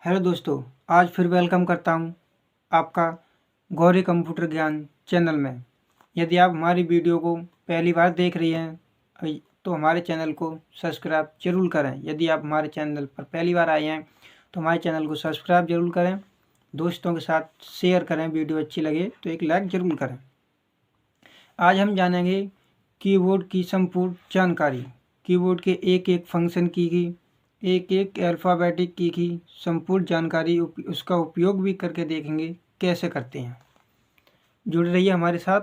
Hello दोस्तों, आज फिर वेलकम करता हूं आपका गौरी कंप्यूटर ज्ञान चैनल में। यदि आप हमारी वीडियो को पहली बार देख रही हैं तो हमारे चैनल को सब्सक्राइब जरूर करें। यदि आप हमारे चैनल पर पहली बार आए हैं तो हमारे चैनल को सब्सक्राइब जरूर करें, दोस्तों के साथ शेयर करें। वीडियो अच्छी लगे तो एक लाइक ज़रूर करें। आज हम जानेंगे कीबोर्ड की संपूर्ण जानकारी, कीबोर्ड के एक एक फंक्शन की एक एक अल्फ़ाबेटिक की संपूर्ण जानकारी, उसका उपयोग भी करके देखेंगे कैसे करते हैं। जुड़ रहिए हमारे साथ।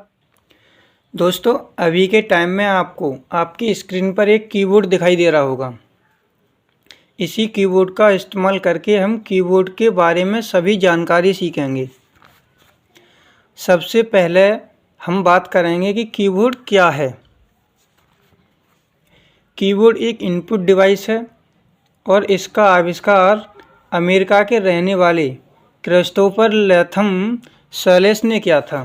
दोस्तों, अभी के टाइम में आपको आपकी स्क्रीन पर एक कीबोर्ड दिखाई दे रहा होगा। इसी कीबोर्ड का इस्तेमाल करके हम कीबोर्ड के बारे में सभी जानकारी सीखेंगे। सबसे पहले हम बात करेंगे कि कीबोर्ड क्या है। कीबोर्ड एक इनपुट डिवाइस है और इसका आविष्कार अमेरिका के रहने वाले क्रिस्टोफर लैथम सैलेस ने किया था।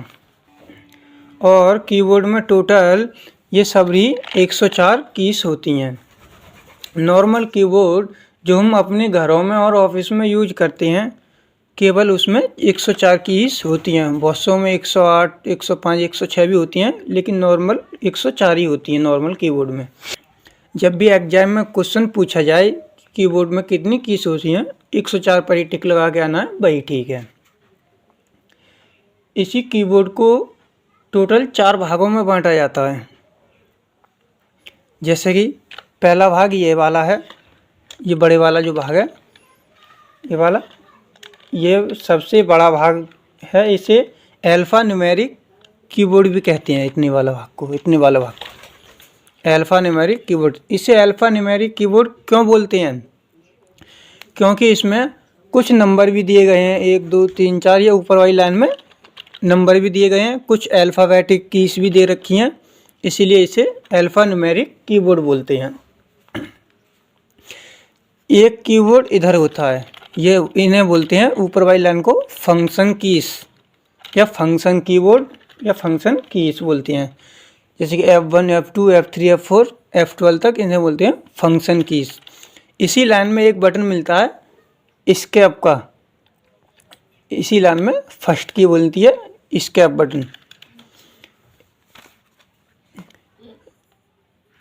और कीबोर्ड में टोटल ये सभी 104 कीज होती हैं। नॉर्मल कीबोर्ड जो हम अपने घरों में और ऑफिस में यूज करते हैं, केवल उसमें 104 कीज होती हैं। बहुत सौ में 108, 105, 106 भी होती हैं, लेकिन नॉर्मल 104 ही होती हैं नॉर्मल कीबोर्ड में। जब भी एग्जाम में क्वेश्चन पूछा जाए कीबोर्ड में कितनी कीज होती हैं, 104 पर ही टिक लगा के आना है, वही ठीक है। इसी कीबोर्ड को टोटल 4 भागों में बांटा जाता है। जैसे कि पहला भाग ये वाला है, ये बड़े वाला जो भाग है, ये वाला, ये सबसे बड़ा भाग है। इसे अल्फ़ा न्यूमेरिक कीबोर्ड भी कहते हैं। इतने वाला भाग को अल्फ़ा न्यूमेरिक कीबोर्ड। इसे अल्फ़ा न्यूमेरिक कीबोर्ड क्यों बोलते हैं? क्योंकि इसमें कुछ नंबर भी दिए गए हैं, 1 2 3 4, ये ऊपर वाली लाइन में नंबर भी दिए गए हैं, कुछ अल्फ़ाबेटिक कीज भी दे रखी हैं, इसीलिए इसे अल्फ़ा न्यूमेरिक कीबोर्ड बोलते हैं। एक कीबोर्ड इधर होता है, ये इन्हें बोलते हैं ऊपर वाली लाइन को फंक्शन कीज या फंक्शन कीबोर्ड या फंक्शन कीज बोलते हैं। जैसे कि F1, F2, F3, F4, F12 तक इन्हें बोलते हैं फंक्शन कीज। इसी लाइन में एक बटन मिलता है एस्केप का, इसी लाइन में फर्स्ट की बोलती है एस्केप बटन।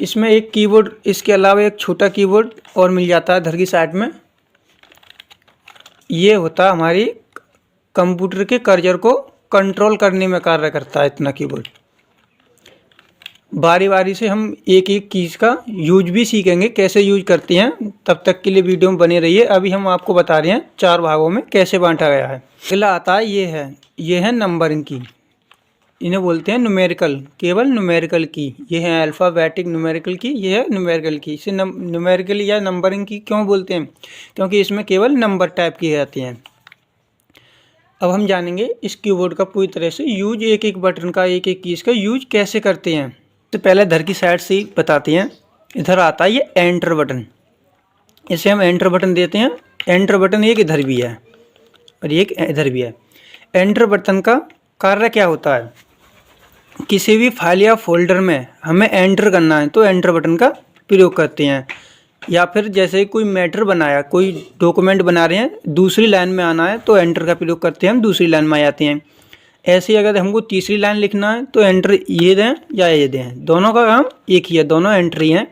इसमें एक कीबोर्ड, इसके अलावा एक छोटा कीबोर्ड और मिल जाता है इधर की साइड में। ये होता है हमारी कंप्यूटर के कर्सर को कंट्रोल करने में कार्य करता है इतना कीबोर्ड। बारी बारी से हम एक एक कीज का यूज भी सीखेंगे, कैसे यूज करते हैं। तब तक के लिए वीडियो में बने रहिए। अभी हम आपको बता रहे हैं 4 भागों में कैसे बांटा गया है। अगला आता है ये है नंबरिंग की, इन्हें बोलते हैं न्यूमेरिकल, केवल न्यूमेरिकल की। ये है अल्फ़ाबेटिक न्यूमेरिकल की, ये है न्यूमेरिकल की। इसे न्यूमेरिकल या नंबरिंग की क्यों बोलते हैं? क्योंकि इसमें केवल नंबर टाइप किए जाते हैं। अब हम जानेंगे इस कीबोर्ड का पूरी तरह से यूज, एक एक बटन का, एक एक कीज का यूज कैसे करते हैं। तो पहले इधर की साइड से ही बताते हैं। इधर आता है ये एंटर बटन, इसे हम एंटर बटन देते हैं। एंटर बटन एक इधर भी है और एक इधर भी है। एंटर बटन का कार्य क्या होता है? किसी भी फाइल या फोल्डर में हमें एंटर करना है तो एंटर बटन का प्रयोग करते हैं। या फिर जैसे कोई मैटर बनाया, कोई डॉक्यूमेंट बना रहे हैं, दूसरी लाइन में आना है तो एंटर का प्रयोग करते हैं, हम दूसरी लाइन में आ जाते हैं। ऐसे ही अगर हमको तीसरी लाइन लिखना है तो एंटर ये दें या ये दें, दोनों का काम एक ही है, दोनों एंट्री हैं,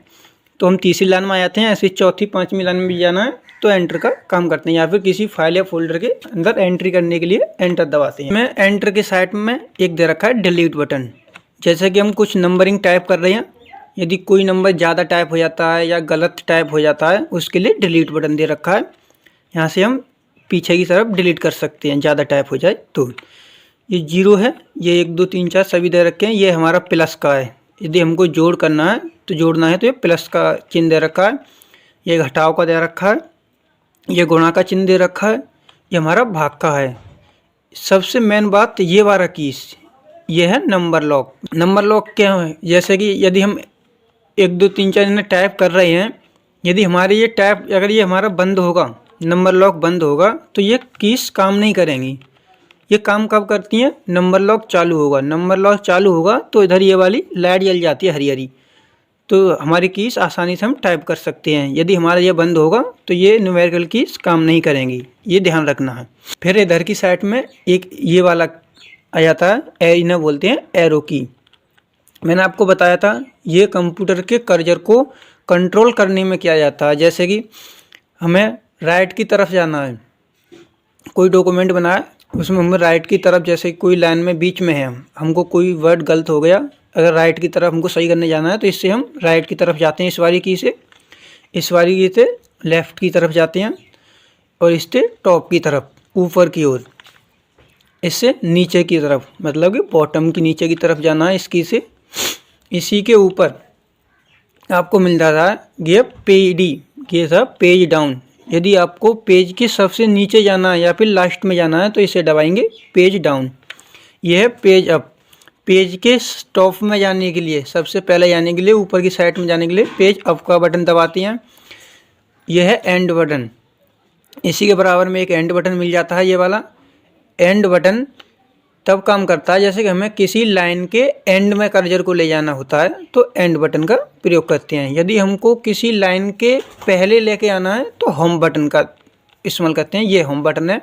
तो हम तीसरी लाइन में आ जाते हैं। ऐसे चौथी 5वीं लाइन में भी जाना है तो एंटर का काम करते हैं। या फिर किसी फाइल या फोल्डर के अंदर एंट्री करने के लिए एंटर दबाते हैं। मैं एंटर के साइड में एक दे रखा है डिलीट बटन। जैसे कि हम कुछ नंबरिंग टाइप कर रहे हैं, यदि कोई नंबर ज़्यादा टाइप हो जाता है या गलत टाइप हो जाता है, उसके लिए डिलीट बटन दे रखा है। यहाँ से हम पीछे की तरफ डिलीट कर सकते हैं, ज़्यादा टाइप हो जाए तो। ये 0 है, ये 1 2 3 4 सभी दे रखे हैं। ये हमारा प्लस का है, यदि हमको जोड़ करना है तो जोड़ना है तो ये प्लस का चिन्ह दे रखा है। ये घटाव का दे रखा है, ये गुणा का चिन्ह दे रखा है, ये हमारा भाग का है। सबसे मेन बात ये वाला कीज, ये है नंबर लॉक। नंबर लॉक क्या है? जैसे कि यदि हम 1 2 3 4 इन्हें टाइप कर रहे हैं, यदि हमारे ये टाइप, अगर ये हमारा बंद होगा, नंबर लॉक बंद होगा तो ये कीज काम नहीं करेंगी। ये काम कब करती हैं? नंबर लॉक चालू होगा। नंबर लॉक चालू होगा तो इधर ये वाली लाइट जल जाती है हरी हरी, तो हमारी कीज आसानी से हम टाइप कर सकते हैं। यदि हमारा ये बंद होगा तो ये न्यूमेरिकल कीज काम नहीं करेंगी, ये ध्यान रखना है। फिर इधर की साइड में एक ये वाला आ जाता है, इन्हें बोलते हैं एरो की। मैंने आपको बताया था ये कंप्यूटर के कर्सर को कंट्रोल करने में किया जाता है। जैसे कि हमें राइट की तरफ जाना है, कोई डॉक्यूमेंट बनाया उसमें हमें राइट की तरफ, जैसे कोई लाइन में बीच में है, हमको कोई वर्ड गलत हो गया, अगर राइट की तरफ हमको सही करने जाना है तो इससे हम राइट की तरफ जाते हैं इस वाली की से, इस वाली की से लेफ़्ट की तरफ जाते हैं, और इससे टॉप की तरफ ऊपर की ओर, इससे नीचे की तरफ, मतलब कि बॉटम की नीचे की तरफ जाना है इसकी से। इसी के ऊपर आपको मिल रहा है ये पेडी, ये सब पेज डाउन। यदि आपको पेज के सबसे नीचे जाना है या फिर लास्ट में जाना है तो इसे दबाएंगे पेज डाउन। यह है पेज अप। पेज के टॉप में जाने के लिए, सबसे पहले जाने के लिए, ऊपर की साइड में जाने के लिए पेज अप का बटन दबाते हैं। यह है एंड बटन। इसी के बराबर में एक एंड बटन मिल जाता है, ये वाला एंड बटन तब काम करता है जैसे कि हमें किसी लाइन के एंड में कर्सर को ले जाना होता है तो एंड बटन का प्रयोग करते हैं। यदि हमको किसी लाइन के पहले लेके आना है तो होम बटन का इस्तेमाल करते हैं। ये होम बटन है।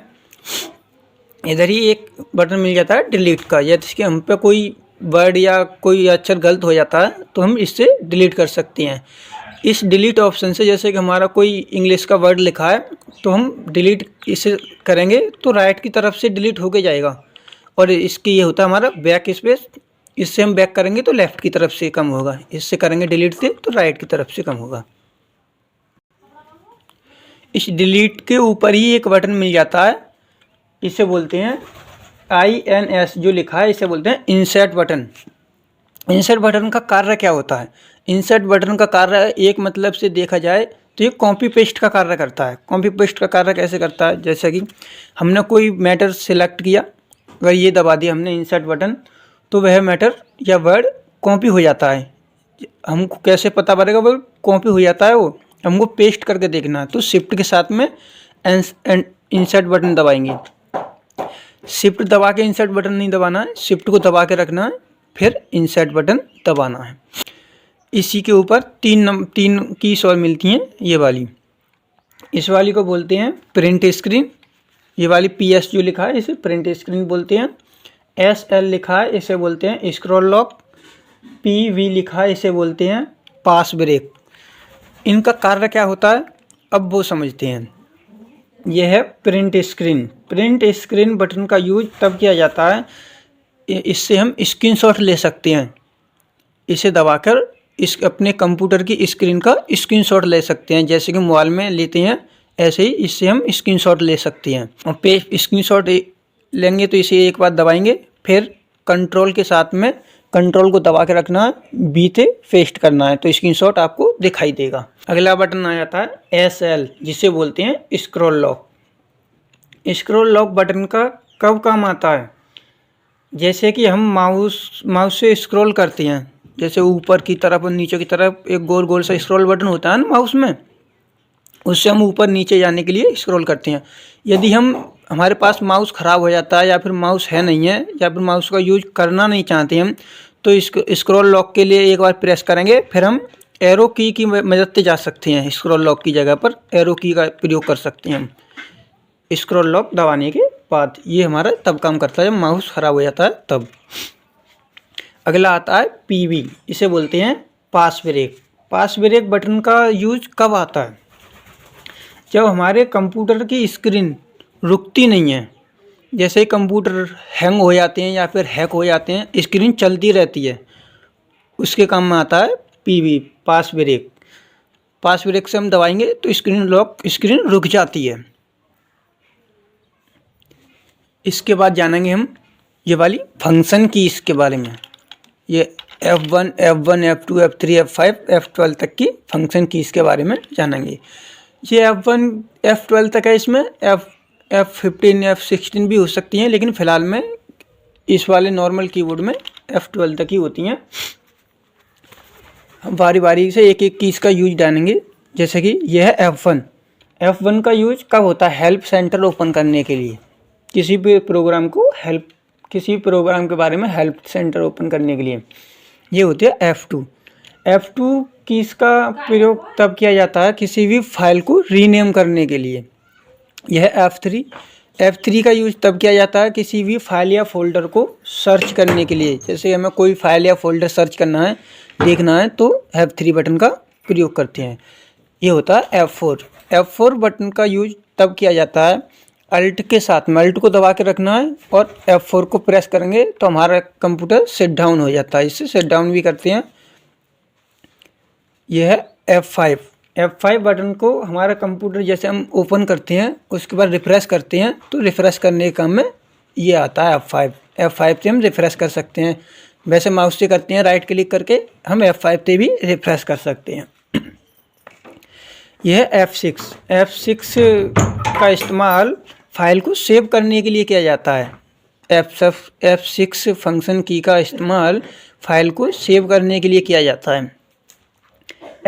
इधर ही एक बटन मिल जाता है डिलीट का, जैसे हम पे कोई वर्ड या कोई अक्षर गलत हो जाता है तो हम इससे डिलीट कर सकते हैं। इस डिलीट ऑप्शन से, जैसे कि हमारा कोई इंग्लिश का वर्ड लिखा है तो हम डिलीट इसे करेंगे तो राइट की तरफ से डिलीट होके जाएगा, और इसकी ये होता है हमारा बैक स्पेस। इससे हम बैक करेंगे तो लेफ़्ट की तरफ से कम होगा, इससे करेंगे डिलीट से तो राइट की तरफ से कम होगा। इस डिलीट के ऊपर ही एक बटन मिल जाता है, इसे बोलते हैं INS जो लिखा है, इसे बोलते हैं इंसर्ट बटन। इंसर्ट बटन का कार्य क्या होता है? इंसर्ट बटन का कार्य एक मतलब से देखा जाए तो ये कॉपी पेस्ट का कार्य करता है। कॉपी पेस्ट का कार्य कैसे करता है? जैसे कि हमने कोई मैटर सिलेक्ट किया, अगर ये दबा दिया हमने इंसर्ट बटन, तो वह मैटर या वर्ड कॉपी हो जाता है। हमको कैसे पता पड़ेगा वो कॉपी हो जाता है? वो हमको पेस्ट करके देखना है तो शिफ्ट के साथ में इंसर्ट बटन दबाएंगे। शिफ्ट दबा के इंसर्ट बटन नहीं दबाना है, शिफ्ट को दबा के रखना है, फिर इंसर्ट बटन दबाना है। इसी के ऊपर तीन कीज और मिलती हैं, ये वाली, इस वाली को बोलते हैं प्रिंट स्क्रीन। ये वाली PS जो लिखा है इसे प्रिंट स्क्रीन बोलते हैं। SL लिखा है इसे बोलते हैं स्क्रॉल लॉक। PV लिखा है इसे बोलते हैं पास ब्रेक। इनका कार्य क्या होता है अब वो समझते हैं। यह है print screen. Print screen button का यूज तब किया जाता है, इससे हम स्क्रीनशॉट ले सकते हैं। इसे दबाकर इस अपने कंप्यूटर की स्क्रीन का स्क्रीनशॉट ले सकते हैं, जैसे कि मोबाइल में लेते हैं ऐसे ही इससे हम स्क्रीनशॉट ले सकते हैं। और स्क्रीनशॉट लेंगे तो इसे एक बार दबाएंगे, फिर कंट्रोल के साथ में कंट्रोल को दबा के रखना है, B से पेस्ट करना है तो स्क्रीनशॉट आपको दिखाई देगा। अगला बटन आ जाता है SL जिसे बोलते हैं scroll lock. Scroll lock button का कब काम आता है? जैसे कि हम माउस से स्क्रॉल करते हैं, जैसे ऊपर की तरफ और नीचे की तरफ एक गोल गोल सा स्क्रॉल बटन होता है ना माउस में, उससे हम ऊपर नीचे जाने के लिए स्क्रॉल करते हैं। यदि हमारे पास माउस ख़राब हो जाता है या फिर माउस है नहीं है या फिर माउस का यूज करना नहीं चाहते हम, तो इस स्क्रॉल लॉक के लिए एक बार प्रेस करेंगे, फिर हम एरो की मदद से जा सकते हैं। स्क्रॉल लॉक की जगह पर एरो की का प्रयोग कर सकते हैं हम स्क्रॉल लॉक दबाने के बाद। ये हमारा तब काम करता है जब माउस ख़राब हो जाता है तब। अगला आता है PV, इसे बोलते हैं पास ब्रेक। पास ब्रेक बटन का यूज कब आता है? जब हमारे कंप्यूटर की स्क्रीन रुकती नहीं है, जैसे कंप्यूटर हैंग हो जाते हैं या फिर हैक हो जाते हैं, स्क्रीन चलती रहती है, उसके काम में आता है PV पास ब्रेक। पास ब्रेक से हम दबाएंगे तो स्क्रीन रुक जाती है। इसके बाद जानेंगे हम ये वाली फंक्शन की इसके बारे में। ये F1, F2, F3, F5, F12 तक की फंक्शन की इसके बारे में जानेंगे। ये F1, F12 तक है, इसमें F15, F16 भी हो सकती हैं, लेकिन फ़िलहाल में इस वाले नॉर्मल कीबोर्ड में F12 तक ही होती हैं। हम बारी बारी से एक एक कीज़ का यूज जानेंगे। जैसे कि यह है F1 का यूज कब होता है? हेल्प सेंटर ओपन करने के लिए, किसी भी प्रोग्राम के बारे में हेल्प सेंटर ओपन करने के लिए। ये होती है F2 कीज का प्रयोग तब किया जाता है किसी भी फाइल को रीनेम करने के लिए। यह F3 का यूज तब किया जाता है किसी भी फाइल या फोल्डर को सर्च करने के लिए। जैसे हमें कोई फाइल या फोल्डर सर्च करना है, देखना है, तो F3 बटन का प्रयोग करते हैं। ये होता है F4 बटन का यूज तब किया जाता है अल्ट के साथ में। अल्ट को दबा के रखना है और F4 को प्रेस करेंगे तो हमारा कंप्यूटर शट डाउन हो जाता है। इससे शट डाउन भी करते हैं। यह है F5 बटन को हमारा कंप्यूटर जैसे हम ओपन करते हैं उसके बाद रिफ्रेश करते हैं तो रिफ्रेश करने के काम में ये आता है F5 से हम रिफ्रेश कर सकते हैं। वैसे माउस से करते हैं राइट क्लिक करके, हम F5 से भी रिफ्रेश कर सकते हैं। यह है F6 का इस्तेमाल फाइल को सेव करने के लिए किया जाता है। F6 फंक्शन की का इस्तेमाल फाइल को सेव करने के लिए किया जाता है।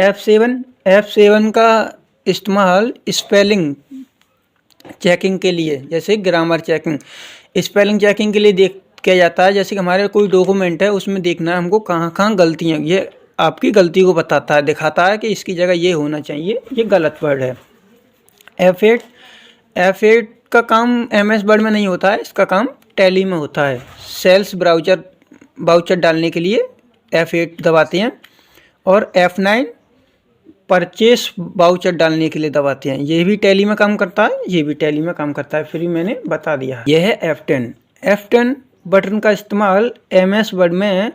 F7 का इस्तेमाल स्पेलिंग चेकिंग के लिए, जैसे ग्रामर चेकिंग, स्पेलिंग चेकिंग के लिए किया जाता है। जैसे कि हमारे कोई डॉक्यूमेंट है उसमें देखना है हमको कहाँ कहाँ गलतियाँ, ये आपकी गलती को बताता है, दिखाता है कि इसकी जगह ये होना चाहिए, ये गलत वर्ड है। F8 का काम MS वर्ड में नहीं होता है, इसका काम टैली में होता है। सेल्स बाउचर डालने के लिए F8 दबाते हैं और F9 परचेस बाउचर डालने के लिए दबाते हैं। ये भी टैली में काम करता है, ये भी टैली में काम करता है, फिर मैंने बता दिया। यह है F10 बटन का इस्तेमाल MS वर्ड में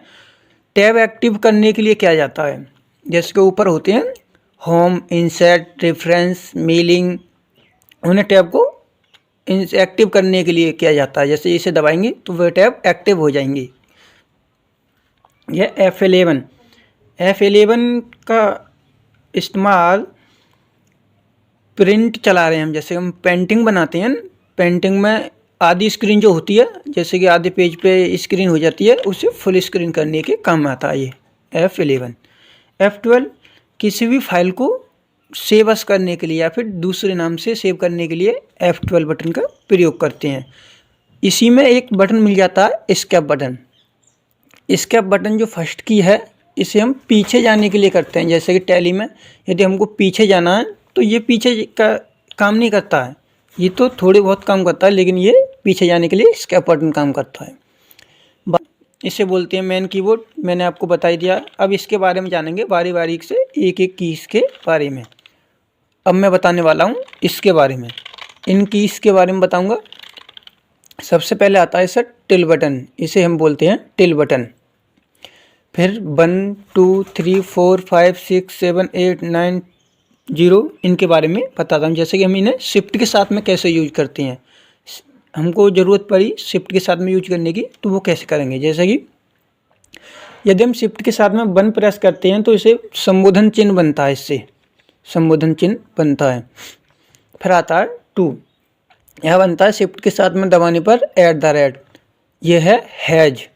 टैब एक्टिव करने के लिए किया जाता है। जैसे कि ऊपर होते हैं होम, इंसर्ट, रेफरेंस, मेलिंग, उन्हें टैब को एक्टिव करने के लिए किया जाता है। जैसे इसे दबाएंगे तो वह टैब एक्टिव हो जाएंगी। यह F11 का इस्तेमाल प्रिंट चला रहे हैं हम, जैसे हम पेंटिंग बनाते हैं, पेंटिंग में आधी स्क्रीन जो होती है, जैसे कि आधे पेज पे स्क्रीन हो जाती है, उसे फुल स्क्रीन करने के काम आता है ये F11। F12 किसी भी फाइल को सेव एस करने के लिए या फिर दूसरे नाम से सेव करने के लिए F12 बटन का प्रयोग करते हैं। इसी में एक बटन मिल जाता है एस्केप बटन जो फर्स्ट की है, इसे हम पीछे जाने के लिए करते हैं। जैसे कि टैली में यदि हमको पीछे जाना है तो ये पीछे का काम नहीं करता है, ये तो थोड़े बहुत काम करता है, लेकिन ये पीछे जाने के लिए एस्केप बटन काम करता है। इसे बोलते हैं मेन कीबोर्ड, मैंने आपको बता ही दिया। अब इसके बारे में जानेंगे बारी बारी से, एक एक कीज के बारे में। अब मैं बताने वाला हूँ इसके बारे में, इन कीज के बारे में बताऊँगा। सबसे पहले आता है सर टिल बटन, इसे हम बोलते हैं टिल बटन। फिर 1 2 3 4 5 6 7 8 9 0 इनके बारे में बताता हूँ। जैसे कि हम इन्हें शिफ्ट के साथ में कैसे यूज करते हैं, हमको ज़रूरत पड़ी शिफ्ट के साथ में यूज करने की तो वो कैसे करेंगे। जैसे कि यदि हम शिफ्ट के साथ में 1 प्रेस करते हैं तो इसे संबोधन चिन्ह बनता है, इससे संबोधन चिन्ह बनता है। फिर आता है 2, यह बनता है शिफ्ट के साथ में दबाने पर @ यह है हैज,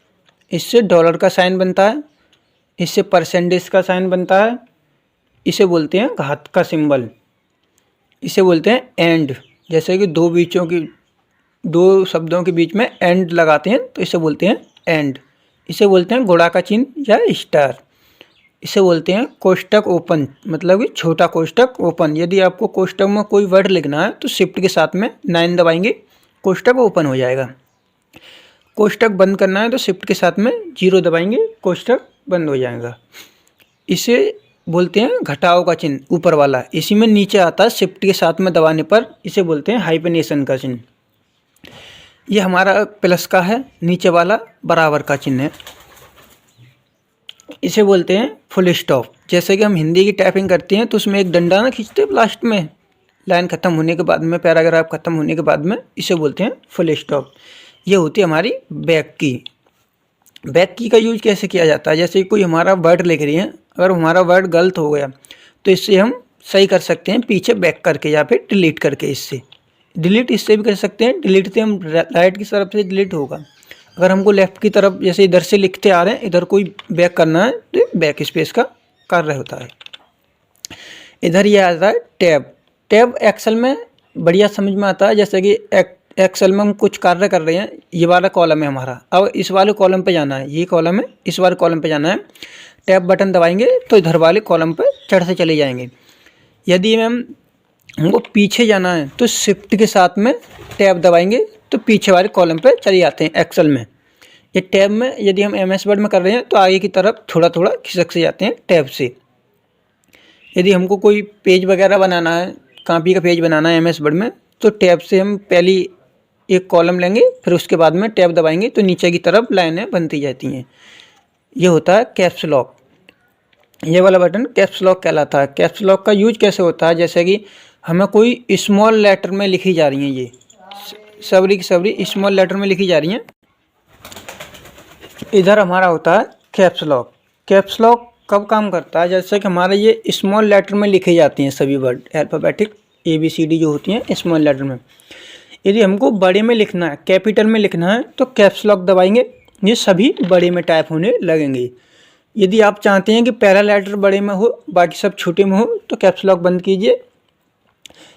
इससे डॉलर का साइन बनता है, इससे परसेंटेज का साइन बनता है, इसे बोलते हैं घात का सिंबल, इसे बोलते हैं एंड। जैसे कि दो शब्दों के बीच में एंड लगाते हैं तो इसे बोलते हैं एंड। इसे बोलते हैं गुणा का चिन्ह या स्टार। इसे बोलते हैं कोष्टक ओपन, मतलब कि छोटा कोष्टक ओपन। यदि आपको कोष्टक में कोई वर्ड लिखना है तो शिफ्ट के साथ में 9 दबाएंगे, कोष्टक ओपन हो जाएगा। कोष्टक बंद करना है तो शिफ्ट के साथ में 0 दबाएंगे, कोष्टक बंद हो जाएगा। इसे बोलते हैं घटाव का चिन्ह, ऊपर वाला। इसी में नीचे आता है शिफ्ट के साथ में दबाने पर, इसे बोलते हैं हाइफेनेशन का चिन्ह। ये हमारा प्लस का है, नीचे वाला बराबर का चिन्ह है, इसे बोलते हैं फुल स्टॉप। जैसे कि हम हिंदी की टाइपिंग करते हैं तो उसमें एक डंडा ना खींचते हैं लास्ट में, लाइन खत्म होने के बाद में, पैराग्राफ खत्म होने के बाद में, इसे बोलते हैं फुल स्टॉप। ये होती है हमारी बैक की का यूज कैसे किया जाता है। जैसे कोई हमारा वर्ड लिख रही है, अगर हमारा वर्ड गलत हो गया तो इससे हम सही कर सकते हैं पीछे बैक करके या फिर डिलीट करके। इससे डिलीट इससे भी कर सकते हैं, डिलीट से हम राइट की तरफ से डिलीट होगा। अगर हमको लेफ्ट की तरफ जैसे इधर से लिखते आ रहे हैं, इधर कोई बैक करना है तो बैक स्पेस का कार्य होता है। इधर ये आता है टैब एक्सेल में बढ़िया समझ में आता है। जैसे कि एक्सेल में हम कुछ कार्य कर रहे हैं, ये वाला कॉलम है हमारा, अब इस वाले कॉलम पे जाना है, ये कॉलम है, इस वाले कॉलम पे जाना है टैब बटन दबाएंगे तो इधर वाले कॉलम पर चढ़ से चले जाएंगे। यदि हमको पीछे जाना है तो शिफ्ट के साथ में टैब दबाएंगे तो पीछे वाले कॉलम पे चले जाते हैं एक्सेल में। ये टैब में यदि हम MS वर्ड में कर रहे हैं तो आगे की तरफ थोड़ा थोड़ा खिसक से जाते हैं टैब से। यदि हमको कोई पेज वगैरह बनाना है, कॉपी का पेज बनाना है MS वर्ड में, तो टैब से हम पहली एक कॉलम लेंगे, फिर उसके बाद में टैब दबाएंगे तो नीचे की तरफ लाइनें बनती जाती हैं। ये होता है कैप्स लॉक। ये वाला बटन कैप्स लॉक कहलाता है। कैप्स लॉक का यूज कैसे होता है, जैसे कि हमें कोई स्मॉल लेटर में लिखी जा रही हैं, ये सबरी की सबरी स्मॉल लेटर में लिखी जा रही हैं, इधर हमारा होता है कैप्स लॉक। कैप्स लॉक कब काम करता है, जैसे कि हमारे ये स्मॉल लेटर में लिखे जाती हैं सभी वर्ड, अल्फ़ाबेटिक ABCD जो होती हैं स्मॉल लेटर में। यदि हमको बड़े में लिखना है, कैपिटल में लिखना है, तो कैप्स लॉक दबाएंगे, ये सभी बड़े में टाइप होने लगेंगे। यदि आप चाहते हैं कि पहला लेटर बड़े में हो बाकी सब छोटे में हो तो कैप्स लॉक बंद कीजिए।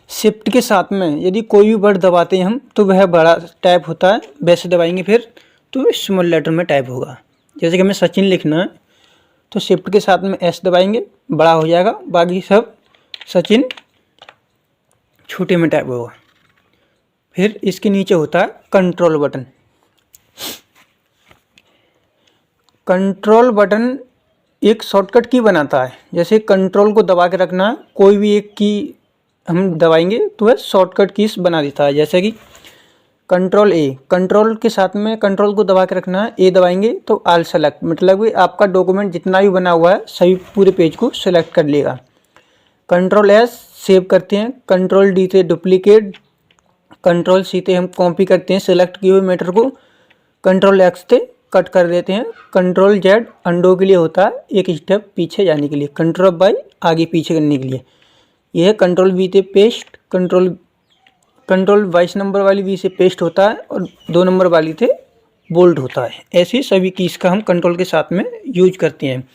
शिफ्ट के साथ में यदि कोई भी वर्ड दबाते हैं हम तो वह बड़ा टाइप होता है, वैसे दबाएंगे फिर तो स्मॉल लेटर में टाइप होगा। जैसे कि हमें सचिन लिखना है तो शिफ्ट के साथ में S दबाएंगे, बड़ा हो जाएगा, बाकी सब सचिन छोटे में टाइप होगा। फिर इसके नीचे होता है कंट्रोल बटन। कंट्रोल बटन एक शॉर्टकट की बनाता है। जैसे कंट्रोल को दबा के रखना है, कोई भी एक की हम दबाएंगे तो वह शॉर्टकट कीज बना देता है। जैसे कि कंट्रोल A, कंट्रोल के साथ में कंट्रोल को दबा के रखना है, A दबाएंगे तो ऑल सेलेक्ट, मतलब आपका डॉक्यूमेंट जितना भी बना हुआ है सभी पूरे पेज को सेलेक्ट कर लेगा। कंट्रोल S सेव करते हैं, कंट्रोल D से डुप्लीकेट, कंट्रोल C से हम कॉपी करते हैं सेलेक्ट किए हुए मैटर को, कंट्रोल X से कट कर देते हैं, कंट्रोल Z अंडो के लिए होता है, एक स्टेप पीछे जाने के लिए, कंट्रोल Y आगे पीछे करने के लिए। यह है कंट्रोल V से पेस्ट, कंट्रोल 22 नंबर वाली V से पेस्ट होता है और 2 नंबर वाली से बोल्ड होता है। ऐसे सभी कीज़ का हम कंट्रोल के साथ में यूज करते हैं।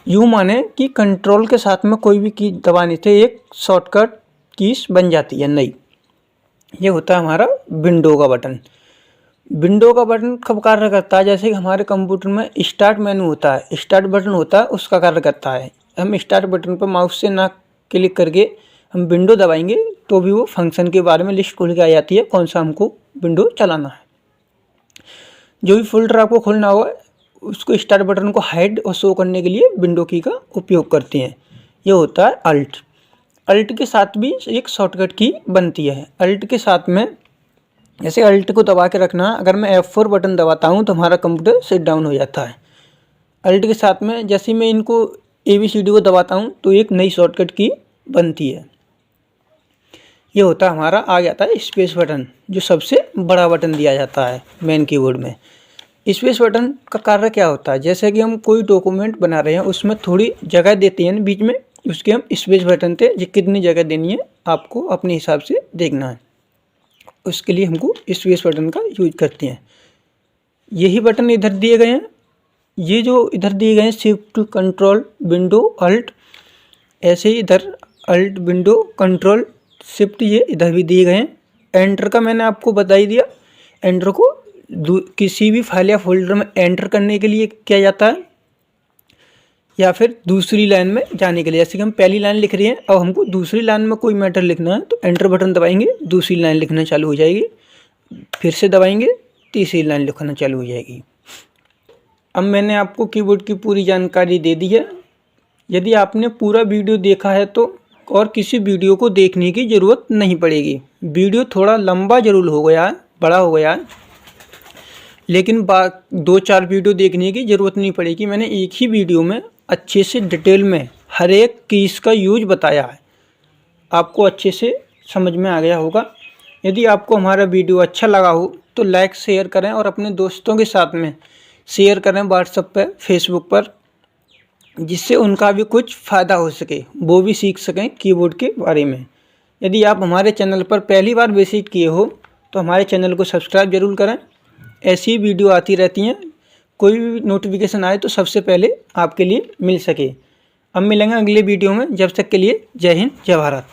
यूँ माने कि कंट्रोल के साथ में कोई भी की दबाने से एक शॉर्टकट कीज बन जाती है नई। ये होता है हमारा विंडो का बटन। विंडो का बटन कब कार्य करता है, जैसे कि हमारे कंप्यूटर में स्टार्ट मेनू होता है, स्टार्ट बटन होता है, उसका कार्य करता है। हम स्टार्ट बटन पर माउस से ना क्लिक करके हम विंडो दबाएंगे तो भी वो फंक्शन के बारे में लिस्ट खुल के आ जाती है, कौन सा हमको विंडो चलाना है। जो भी फोल्डर आपको खोलना होगा उसको स्टार्ट बटन को हाइड और शो करने के लिए विंडो की का उपयोग करते हैं। ये होता है अल्ट। अल्ट के साथ भी एक शॉर्टकट की बनती है। अल्ट के साथ में जैसे अल्ट को दबा के रखना, अगर मैं F4 बटन दबाता हूँ तो हमारा कंप्यूटर शट डाउन हो जाता है। अल्ट के साथ में जैसे मैं इनको ABCD को दबाता हूँ तो एक नई शॉर्टकट की बनती है। ये होता है हमारा, आ जाता है स्पेस बटन, जो सबसे बड़ा बटन दिया जाता है मेन कीबोर्ड में। स्पेस बटन का कार्य क्या होता है, जैसे कि हम कोई डॉक्यूमेंट बना रहे हैं उसमें थोड़ी जगह देते हैं बीच में, उसके हम स्पेस बटन से कितनी जगह देनी है आपको अपने हिसाब से देखना है, उसके लिए हमको स्पेस बटन का यूज करते हैं। यही बटन इधर दिए गए हैं, ये जो इधर दिए गए हैं शिफ्ट कंट्रोल विंडो अल्ट, ऐसे ही इधर अल्ट विंडो कंट्रोल शिफ्ट ये इधर भी दिए गए हैं। एंटर का मैंने आपको बता ही दिया। एंटर को किसी भी फाइल या फोल्डर में एंटर करने के लिए किया जाता है या फिर दूसरी लाइन में जाने के लिए। जैसे कि हम पहली लाइन लिख रहे हैं, अब हमको दूसरी लाइन में कोई मैटर लिखना है तो एंटर बटन दबाएंगे, दूसरी लाइन लिखना चालू हो जाएगी, फिर से दबाएंगे, तीसरी लाइन लिखना चालू हो जाएगी। अब मैंने आपको कीबोर्ड की पूरी जानकारी दे दी है। यदि आपने पूरा वीडियो देखा है तो और किसी वीडियो को देखने की ज़रूरत नहीं पड़ेगी। वीडियो थोड़ा लंबा जरूर हो गया है, बड़ा हो गया है, लेकिन 2-4 वीडियो देखने की ज़रूरत नहीं पड़ेगी। मैंने एक ही वीडियो में अच्छे से डिटेल में हर एक कीज़ का यूज बताया है, आपको अच्छे से समझ में आ गया होगा। यदि आपको हमारा वीडियो अच्छा लगा हो तो लाइक शेयर करें और अपने दोस्तों के साथ में शेयर करें व्हाट्सएप पर, फेसबुक पर, जिससे उनका भी कुछ फ़ायदा हो सके, वो भी सीख सकें कीबोर्ड के बारे में। यदि आप हमारे चैनल पर पहली बार विजिट किए हो तो हमारे चैनल को सब्सक्राइब जरूर करें। ऐसी वीडियो आती रहती हैं, कोई भी नोटिफिकेशन आए तो सबसे पहले आपके लिए मिल सके। अब मिलेंगे अगले वीडियो में, जब तक के लिए जय हिंद जय भारत।